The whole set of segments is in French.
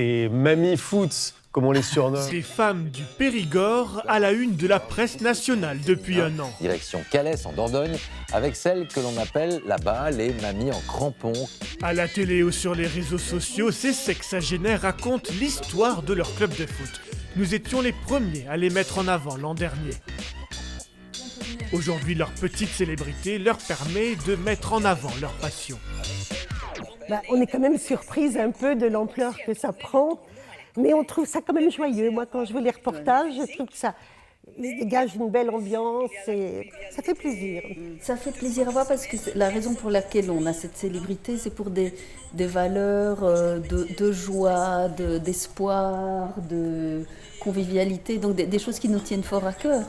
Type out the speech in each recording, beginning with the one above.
Et Mamie Foot, comme on les surnomme. Ces femmes du Périgord à la une de la presse nationale depuis un an. Direction Calais en Dordogne, avec celles que l'on appelle là-bas les mamies en crampons. À la télé ou sur les réseaux sociaux, ces sexagénaires racontent l'histoire de leur club de foot. Nous étions les premiers à les mettre en avant l'an dernier. Aujourd'hui, leur petite célébrité leur permet de mettre en avant leur passion. On est quand même surprise un peu de l'ampleur que ça prend, mais on trouve ça quand même joyeux. Moi, quand je vois les reportages, je trouve que ça dégage une belle ambiance et ça fait plaisir. Ça fait plaisir à voir parce que la raison pour laquelle on a cette célébrité, c'est pour des valeurs de joie, d'espoir, de convivialité, donc des choses qui nous tiennent fort à cœur.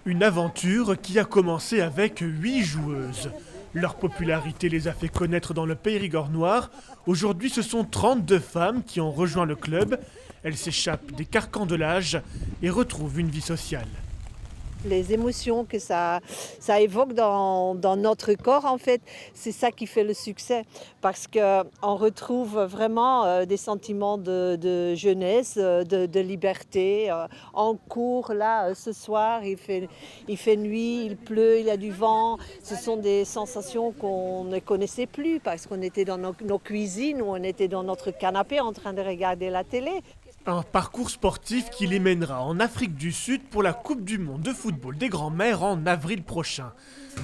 Une aventure qui a commencé avec 8 joueuses. Leur popularité les a fait connaître dans le Périgord noir. Aujourd'hui, ce sont 32 femmes qui ont rejoint le club. Elles s'échappent des carcans de l'âge et retrouvent une vie sociale. Les émotions que ça évoque dans notre corps, en fait, c'est ça qui fait le succès. Parce qu'on retrouve vraiment des sentiments de jeunesse, de liberté. En cours, là, ce soir, il fait nuit, il pleut, il y a du vent. Ce sont des sensations qu'on ne connaissait plus parce qu'on était dans nos cuisines ou on était dans notre canapé en train de regarder la télé. Un parcours sportif qui les mènera en Afrique du Sud pour la Coupe du Monde de football des grands-mères en avril prochain.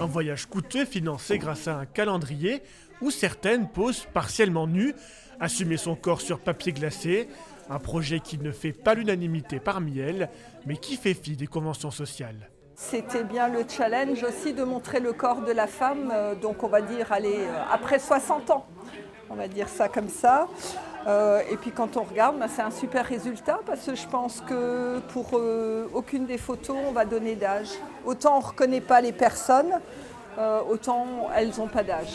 Un voyage coûteux financé grâce à un calendrier où certaines posent partiellement nues, assumer son corps sur papier glacé, un projet qui ne fait pas l'unanimité parmi elles, mais qui fait fi des conventions sociales. C'était bien le challenge aussi de montrer le corps de la femme, donc on va dire après 60 ans, on va dire ça comme ça. Et puis quand on regarde, c'est un super résultat parce que je pense que pour aucune des photos, on va donner d'âge. Autant on ne reconnaît pas les personnes, autant elles n'ont pas d'âge.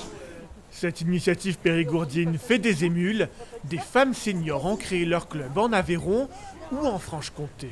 Cette initiative périgourdienne fait des émules. Des femmes seniors ont créé leur club en Aveyron ou en Franche-Comté.